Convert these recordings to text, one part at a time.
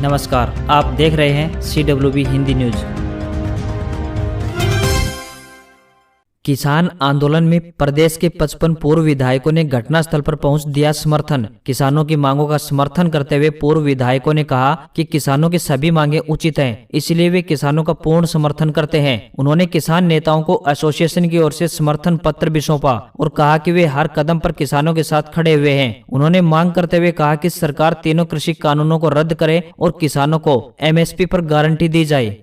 नमस्कार, आप देख रहे हैं CWB हिंदी न्यूज। किसान आंदोलन में प्रदेश के 55 पूर्व विधायकों ने घटनास्थल पर पहुंच दिया समर्थन। किसानों की मांगों का समर्थन करते हुए पूर्व विधायकों ने कहा कि किसानों की सभी मांगे उचित हैं, इसलिए वे किसानों का पूर्ण समर्थन करते हैं। उन्होंने किसान नेताओं को एसोसिएशन की ओर से समर्थन पत्र भी सौंपा और कहा कि वे हर कदम पर किसानों के साथ खड़े हुए हैं। उन्होंने मांग करते हुए कहा कि सरकार तीनों कृषि कानूनों को रद्द करे और किसानों को MSP पर गारंटी दी जाए।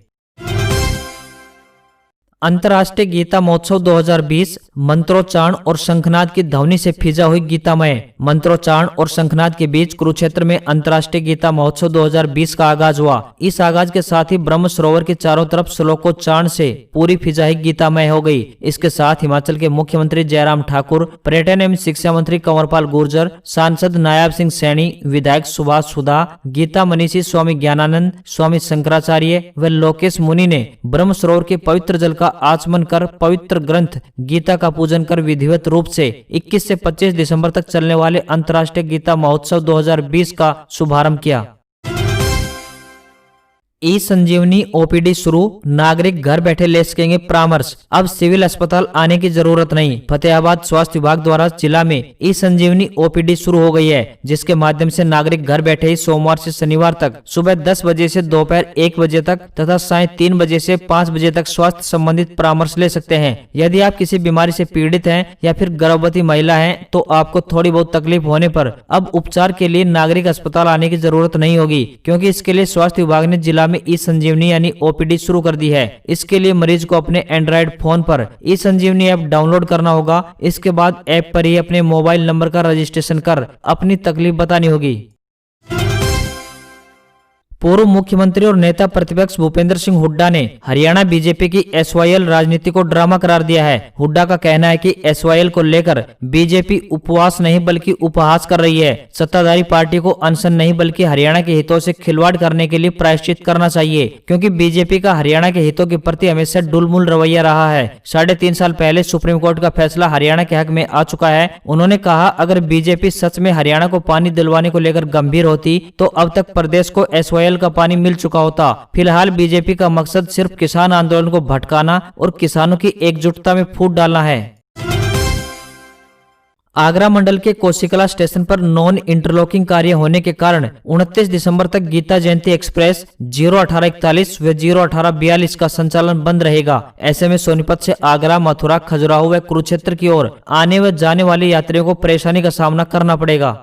अंतर्राष्ट्रीय गीता महोत्सव 2020 मंत्रोच्चारण और शंखनाद की ध्वनि से फिजा हुई गीतामय। मंत्रोच्चारण और शंखनाद के बीच कुरुक्षेत्र में अंतर्राष्ट्रीय गीता महोत्सव 2020 का आगाज हुआ। इस आगाज के साथ ही ब्रह्म सरोवर के चारों तरफ श्लोकोच्चारण से पूरी फिजाई गीतामय हो गई। इसके साथ हिमाचल के मुख्यमंत्री जयराम ठाकुर, पर्यटन एवं शिक्षा मंत्री कंवरपाल गुर्जर, सांसद नायाब सिंह सैनी, विधायक सुभाष सुधा, गीता मनीषी स्वामी ज्ञानानंद, स्वामी शंकराचार्य व लोकेश मुनि ने ब्रह्म सरोवर के पवित्र जल का आचमन कर पवित्र ग्रंथ गीता का पूजन कर विधिवत रूप से 21 से 25 दिसंबर तक चलने वाले अंतर्राष्ट्रीय गीता महोत्सव 2020 का शुभारंभ किया। ई-संजीवनी OPD शुरू, नागरिक घर बैठे ले सकेंगे परामर्श। अब सिविल अस्पताल आने की जरूरत नहीं। फतेहाबाद स्वास्थ्य विभाग द्वारा जिला में ई-संजीवनी OPD शुरू हो गई है, जिसके माध्यम से नागरिक घर बैठे ही सोमवार से शनिवार तक सुबह 10 बजे से दोपहर 1 बजे तक तथा साय 3 बजे से 5 बजे तक स्वास्थ्य संबंधित परामर्श ले सकते हैं। यदि आप किसी बीमारी से पीड़ित हैं या फिर गर्भवती महिला हैं, तो आपको थोड़ी बहुत तकलीफ होने पर अब उपचार के लिए नागरिक अस्पताल आने की जरूरत नहीं होगी, क्योंकि इसके लिए स्वास्थ्य विभाग ने जिला में ई-संजीवनी यानी OPD शुरू कर दी है। इसके लिए मरीज को अपने एंड्रॉइड फोन पर ई-संजीवनी ऐप डाउनलोड करना होगा। इसके बाद ऐप पर ही अपने मोबाइल नंबर का रजिस्ट्रेशन कर अपनी तकलीफ बतानी होगी। पूर्व मुख्यमंत्री और नेता प्रतिपक्ष भूपेंद्र सिंह हुड्डा ने हरियाणा बीजेपी की SYL राजनीति को ड्रामा करार दिया है। हुड्डा का कहना है कि SYL को लेकर बीजेपी उपवास नहीं बल्कि उपहास कर रही है। सत्ताधारी पार्टी को अनशन नहीं बल्कि हरियाणा के हितों से खिलवाड़ करने के लिए प्रायश्चित करना चाहिए, क्योंकि बीजेपी का हरियाणा के हितों के प्रति हमेशा डुलमुल रवैया रहा है। 3.5 साल पहले सुप्रीम कोर्ट का फैसला हरियाणा के हक में आ चुका है। उन्होंने कहा, अगर बीजेपी सच में हरियाणा को पानी दिलवाने को लेकर गंभीर होती तो अब तक प्रदेश को SYL का पानी मिल चुका होता। फिलहाल बीजेपी का मकसद सिर्फ किसान आंदोलन को भटकाना और किसानों की एकजुटता में फूट डालना है। आगरा मंडल के कोसीकला स्टेशन पर नॉन इंटरलॉकिंग कार्य होने के कारण 29 दिसंबर तक गीता जयंती एक्सप्रेस 01841 व 01842 का संचालन बंद रहेगा। ऐसे में सोनीपत से आगरा, मथुरा, खजुराहो व कुरुक्षेत्र की ओर आने व जाने वाले यात्रियों को परेशानी का सामना करना पड़ेगा।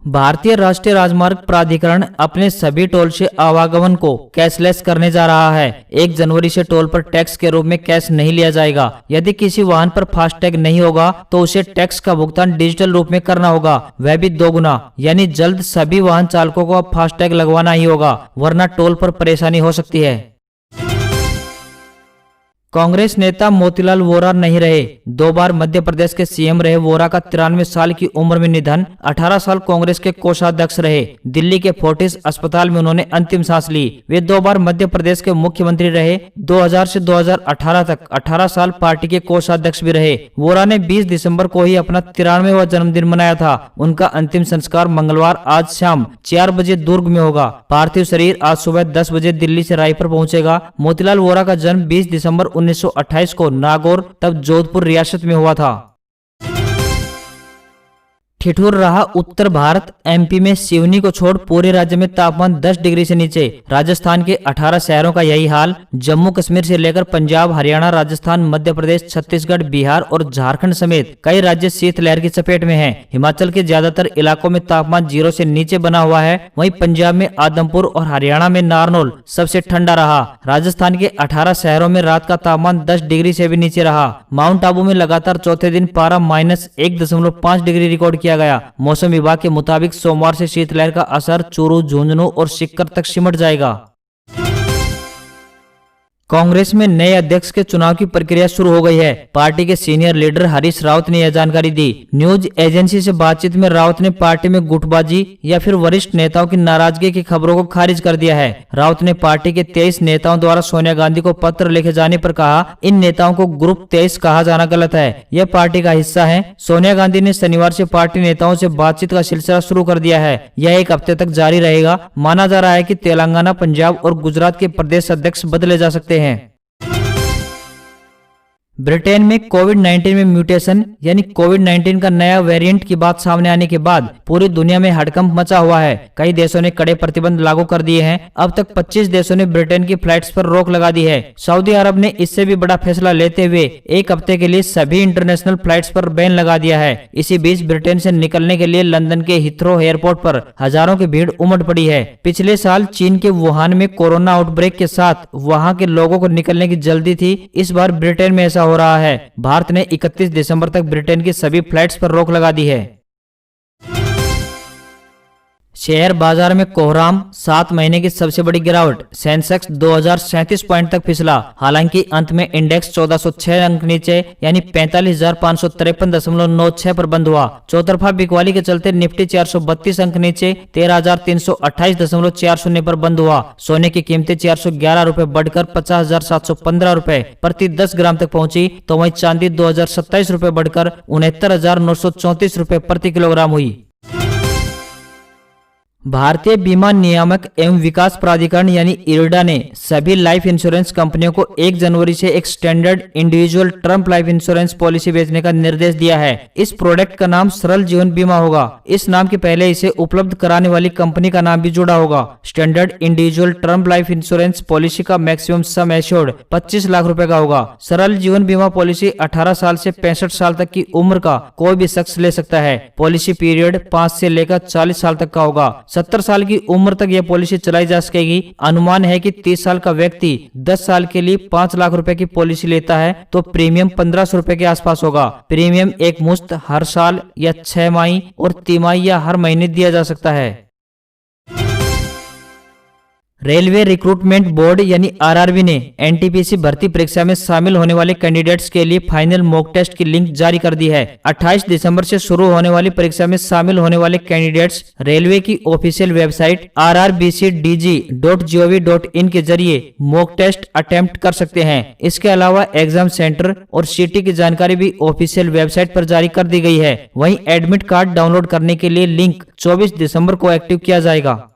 भारतीय राष्ट्रीय राजमार्ग प्राधिकरण अपने सभी टोल से आवागमन को कैशलेस करने जा रहा है। 1 जनवरी से टोल पर टैक्स के रूप में कैश नहीं लिया जाएगा। यदि किसी वाहन पर फास्टैग नहीं होगा तो उसे टैक्स का भुगतान डिजिटल रूप में करना होगा, वह भी 2 गुना। यानी जल्द सभी वाहन चालकों को अब फास्टैग लगवाना ही होगा, वरना टोल पर परेशानी हो सकती है। कांग्रेस नेता मोतीलाल वोरा नहीं रहे। 2 बार मध्य प्रदेश के CM रहे वोरा का 93 साल की उम्र में निधन। 18 साल कांग्रेस के कोषाध्यक्ष रहे। दिल्ली के फोर्टिस अस्पताल में उन्होंने अंतिम सांस ली। वे 2 बार मध्य प्रदेश के मुख्यमंत्री रहे। 2000 से 2018 तक 18 साल पार्टी के कोषाध्यक्ष भी रहे। वोरा ने 20 दिसंबर को ही अपना 93वां जन्मदिन मनाया था। उनका अंतिम संस्कार मंगलवार आज शाम 4 बजे दुर्ग में होगा। पार्थिव शरीर आज सुबह 10 बजे दिल्ली से रायपुर पहुंचेगा। मोतीलाल वोरा का जन्म 20 दिसंबर 1928 को नागौर तब जोधपुर रियासत में हुआ था। ठिठुर रहा उत्तर भारत। MP में सिवनी को छोड़ पूरे राज्य में तापमान 10 डिग्री से नीचे। राजस्थान के 18 शहरों का यही हाल। जम्मू कश्मीर से लेकर पंजाब, हरियाणा, राजस्थान, मध्य प्रदेश, छत्तीसगढ़, बिहार और झारखंड समेत कई राज्य शीतलहर की चपेट में हैं। हिमाचल के ज्यादातर इलाकों में तापमान 0 से नीचे बना हुआ है। वहीं पंजाब में आदमपुर और हरियाणा में नारनौल सबसे ठंडा रहा। राजस्थान के 18 शहरों में रात का तापमान 10 डिग्री से भी नीचे रहा। माउंट आबू में लगातार चौथे दिन पारा -1.5 डिग्री रिकॉर्ड किया गया। मौसम विभाग के मुताबिक सोमवार से शीतलहर का असर चूरू, झुंझुनू और सीकर तक सिमट जाएगा। कांग्रेस में नए अध्यक्ष के चुनाव की प्रक्रिया शुरू हो गई है। पार्टी के सीनियर लीडर हरीश रावत ने यह जानकारी दी। न्यूज एजेंसी से बातचीत में रावत ने पार्टी में गुटबाजी या फिर वरिष्ठ नेताओं की नाराजगी की खबरों को खारिज कर दिया है। रावत ने पार्टी के 23 नेताओं द्वारा सोनिया गांधी को पत्र लिखे जाने पर कहा, इन नेताओं को ग्रुप 23 कहा जाना गलत है, यह पार्टी का हिस्सा है। सोनिया गांधी ने शनिवार से पार्टी नेताओं से बातचीत का सिलसिला शुरू कर दिया है। यह एक हफ्ते तक जारी रहेगा। माना जा रहा है कि तेलंगाना, पंजाब और गुजरात के प्रदेश अध्यक्ष बदले जा सकते हैं। ब्रिटेन में कोविड-19 में म्यूटेशन यानी कोविड-19 का नया वेरिएंट की बात सामने आने के बाद पूरी दुनिया में हड़कंप मचा हुआ है। कई देशों ने कड़े प्रतिबंध लागू कर दिए हैं। अब तक 25 देशों ने ब्रिटेन की फ्लाइट्स पर रोक लगा दी है। सऊदी अरब ने इससे भी बड़ा फैसला लेते हुए एक हफ्ते के लिए सभी इंटरनेशनल फ्लाइट्स पर बैन लगा दिया है। इसी बीच ब्रिटेन से निकलने के लिए लंदन के हीथ्रो एयरपोर्ट पर हजारों की भीड़ उमड़ पड़ी है। पिछले साल चीन के वुहान में कोरोना आउटब्रेक के साथ वहां के लोगों को निकलने की जल्दी थी। इस बार ब्रिटेन में ऐसा हो रहा है। भारत ने 31 दिसंबर तक ब्रिटेन की सभी फ्लाइट्स पर रोक लगा दी है। शेयर बाजार में कोहराम, 7 महीने की सबसे बड़ी गिरावट। सेंसेक्स 2037 पॉइंट तक फिसला। हालांकि अंत में इंडेक्स 1406 अंक नीचे यानी 45,553.96 पर बंद हुआ। चौतरफा बिकवाली के चलते निफ्टी 432 अंक नीचे 13,328.40 पर बंद हुआ। सोने की कीमतें 411 रुपए बढ़कर 50,715 रुपए प्रति 10 ग्राम तक पहुंची, तो वहीं चांदी 2027 रुपए बढ़कर 69,934 रुपए प्रति किलोग्राम हुई। भारतीय बीमा नियामक एवं विकास प्राधिकरण यानी इरडा ने सभी लाइफ इंश्योरेंस कंपनियों को 1 जनवरी से एक standard individual term life insurance policy बेचने का निर्देश दिया है। इस प्रोडक्ट का नाम सरल जीवन बीमा होगा। इस नाम के पहले इसे उपलब्ध कराने वाली कंपनी का नाम भी जुड़ा होगा। Standard individual term life insurance policy का मैक्सिमम सम एश्योर्ड 25 लाख रुपए का होगा। सरल जीवन बीमा पॉलिसी 18 साल से 65 साल तक की उम्र का कोई भी शख्स ले सकता है। पॉलिसी पीरियड 5 से लेकर 40 साल तक का होगा। 70 साल की उम्र तक यह पॉलिसी चलाई जा सकेगी। अनुमान है कि 30 साल का व्यक्ति 10 साल के लिए 5 लाख रुपए की पॉलिसी लेता है तो प्रीमियम 1500 रुपए के आसपास होगा। प्रीमियम एक मुश्त हर साल या 6 माही और तिमाही या हर महीने दिया जा सकता है। रेलवे रिक्रूटमेंट बोर्ड यानी आरआरबी ने एनटीपीसी भर्ती परीक्षा में शामिल होने वाले कैंडिडेट्स के लिए फाइनल मॉक टेस्ट की लिंक जारी कर दी है। 28 दिसंबर से शुरू होने वाली परीक्षा में शामिल होने वाले कैंडिडेट्स रेलवे की ऑफिशियल वेबसाइट rrbcdg.gov.in के जरिए मॉक टेस्ट अटेम्प्ट कर सकते हैं। इसके अलावा एग्जाम सेंटर और सिटी की जानकारी भी ऑफिशियल वेबसाइट पर जारी कर दी गई है। वहीं एडमिट कार्ड डाउनलोड करने के लिए लिंक 24 दिसंबर को एक्टिव किया जाएगा।